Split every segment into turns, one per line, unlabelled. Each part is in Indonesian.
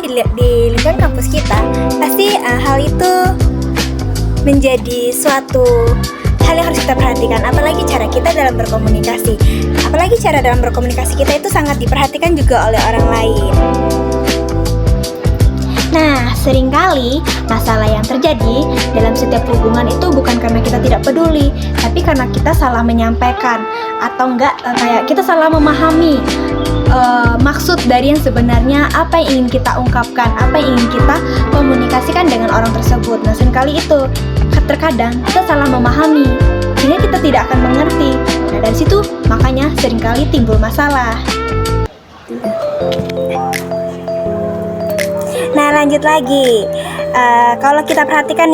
di lingkungan kampus kita, pasti hal itu menjadi suatu hal yang harus kita perhatikan. Apalagi cara kita dalam berkomunikasi. Apalagi cara dalam berkomunikasi kita itu sangat diperhatikan juga oleh orang lain. Nah, seringkali masalah yang terjadi dalam setiap hubungan itu bukan karena kita tidak peduli, tapi karena kita salah menyampaikan atau kayak kita salah memahami maksud dari yang sebenarnya, apa yang ingin kita ungkapkan, apa yang ingin kita komunikasikan dengan orang tersebut. Nah, seringkali itu terkadang kita salah memahami, sehingga kita tidak akan mengerti. Nah, dari situ makanya seringkali timbul masalah. Nah, lanjut lagi. Kalau kita perhatikan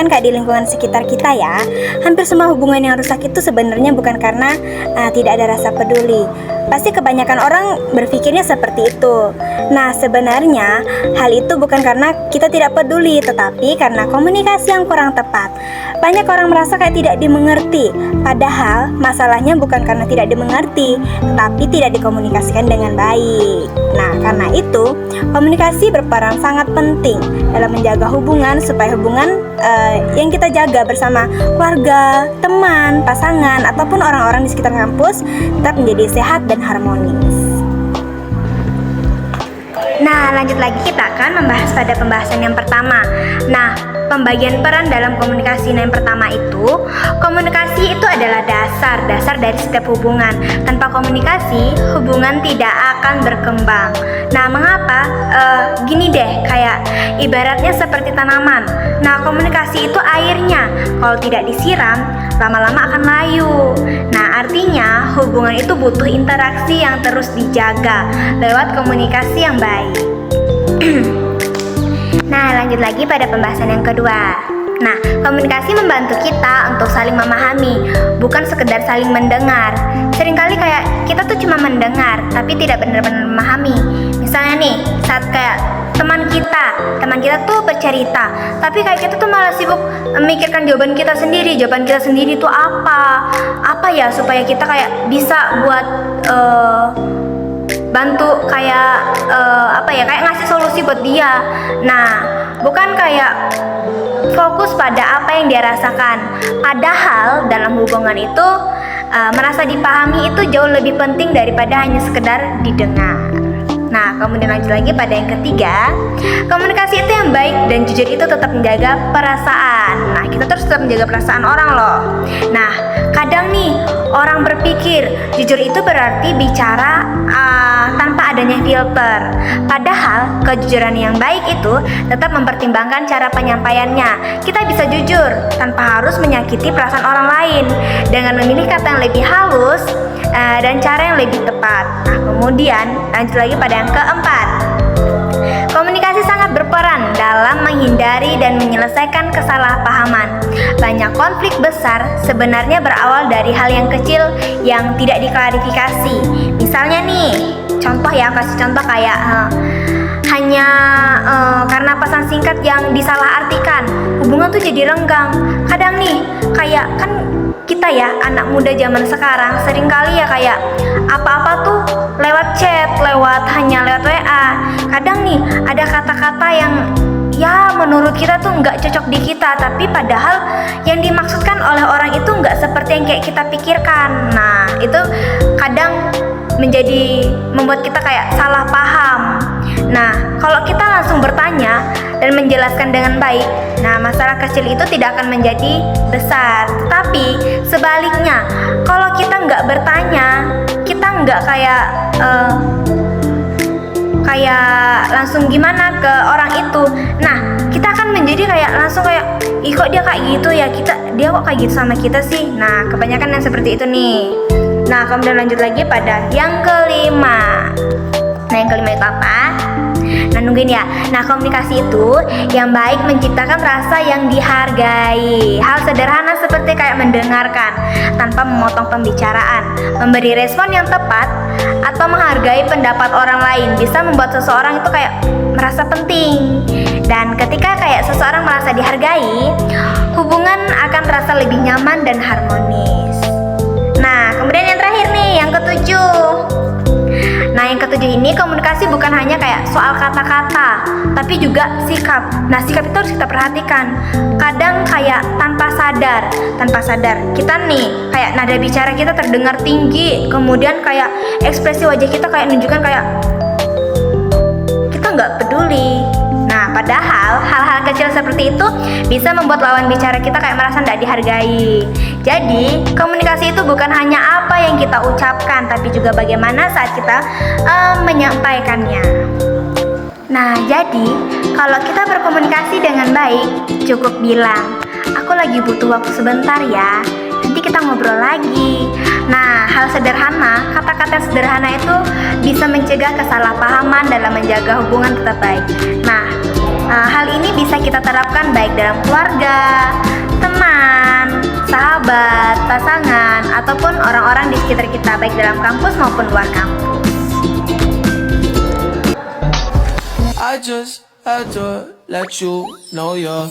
kayak di lingkungan sekitar kita ya, hampir semua hubungan yang rusak itu sebenarnya bukan karena tidak ada rasa peduli. Pasti kebanyakan orang berpikirnya seperti itu. Nah, sebenarnya hal itu bukan karena kita tidak peduli, tetapi karena komunikasi yang kurang tepat. Banyak orang merasa kayak tidak dimengerti, padahal masalahnya bukan karena tidak dimengerti, tetapi tidak dikomunikasikan dengan baik. Nah, karena itu komunikasi berperan sangat penting dalam menjaga hubungan, supaya hubungan yang kita jaga bersama keluarga, teman, pasangan, ataupun orang-orang di sekitar kampus tetap menjadi sehat dan harmonis. Nah, lanjut lagi, kita akan membahas pada pembahasan yang pertama. Nah, pembagian peran dalam komunikasi. Nah, yang pertama itu, komunikasi itu adalah dasar dari setiap hubungan. Tanpa komunikasi, hubungan tidak akan berkembang. Nah, mengapa? Gini deh, kayak ibaratnya seperti tanaman. Nah, komunikasi itu airnya. Kalau tidak disiram, lama-lama akan layu. Nah, artinya hubungan itu butuh interaksi yang terus dijaga lewat komunikasi yang baik. Nah, lanjut lagi pada pembahasan yang kedua. Nah, komunikasi membantu kita untuk saling memahami, bukan sekedar saling mendengar. Seringkali kayak kita tuh cuma mendengar, tapi tidak benar-benar memahami. Misalnya nih, saat kayak teman kita tuh bercerita, tapi kayak kita tuh malah sibuk memikirkan jawaban kita sendiri tuh apa ya, supaya kita kayak bisa buat bantu kayak kayak ngasih solusi buat dia. Nah, bukan kayak fokus pada apa yang dia rasakan. Padahal dalam hubungan itu merasa dipahami itu jauh lebih penting daripada hanya sekedar didengar. Nah, kemudian lanjut lagi pada yang ketiga, komunikasi itu yang baik dan jujur itu tetap menjaga perasaan. Nah, kita terus tetap menjaga perasaan orang loh. Nah, kadang nih orang berpikir jujur itu berarti bicara tanpa adanya filter. Padahal kejujuran yang baik itu tetap mempertimbangkan cara penyampaiannya. Kita bisa jujur tanpa harus menyakiti perasaan orang lain, dengan memilih kata yang lebih halus dan cara yang lebih tepat. Nah, kemudian lanjut lagi pada yang keempat. Komunikasi sangat berperan dalam menghindari dan menyelesaikan kesalahpahaman. Banyak konflik besar sebenarnya berawal dari hal yang kecil yang tidak diklarifikasi. Misalnya nih, kasih contoh kayak hanya karena pesan singkat yang disalahartikan, hubungan tuh jadi renggang. Kadang nih, kayak kan kita ya, anak muda zaman sekarang seringkali ya kayak apa-apa tuh lewat chat, hanya lewat WA. Kadang nih ada kata-kata yang ya menurut kita tuh nggak cocok di kita, tapi padahal yang dimaksudkan oleh orang itu nggak seperti yang kayak kita pikirkan. Nah, itu kadang membuat kita kayak salah paham. Nah, kalau kita langsung bertanya dan menjelaskan dengan baik, nah masalah kecil itu tidak akan menjadi besar. Tapi sebaliknya, kalau kita nggak bertanya, kita nggak kayak langsung gimana ke orang itu, nah kita akan menjadi kayak langsung kayak, ih kok dia kayak gitu ya, dia kok kayak gitu sama kita sih. Nah, kebanyakan yang seperti itu nih. Nah, kemudian lanjut lagi pada yang kelima. Nah, yang kelima itu apa? Nah, nungguin ya. Nah, komunikasi itu yang baik menciptakan rasa yang dihargai. Hal sederhana seperti kayak mendengarkan tanpa memotong pembicaraan, memberi respon yang tepat, atau menghargai pendapat orang lain bisa membuat seseorang itu kayak merasa penting. Dan ketika kayak seseorang merasa dihargai, hubungan akan terasa lebih nyaman dan harmonis. Nah, kemudian yang terakhir nih, yang ketujuh. Nah, yang ketujuh ini, komunikasi bukan hanya kayak soal kata-kata, tapi juga sikap. Nah, sikap itu harus kita perhatikan. Kadang kayak tanpa sadar kita nih kayak nada bicara kita terdengar tinggi, kemudian kayak ekspresi wajah kita kayak menunjukkan kayak kita nggak peduli. Nah, padahal hal-hal kecil seperti itu bisa membuat lawan bicara kita kayak merasa tidak dihargai. Jadi, komunikasi itu bukan hanya apa yang kita ucapkan, tapi juga bagaimana saat kita menyampaikannya. Nah, jadi kalau kita berkomunikasi dengan baik, cukup bilang, "Aku lagi butuh waktu sebentar ya, nanti kita ngobrol lagi." Nah, hal sederhana, kata-kata sederhana itu bisa mencegah kesalahpahaman dalam menjaga hubungan tetap baik. Nah, hal ini bisa kita terapkan baik dalam keluarga, teman, sahabat, pasangan, ataupun orang-orang di sekitar kita, baik dalam kampus maupun luar kampus.
I just had to let you know you're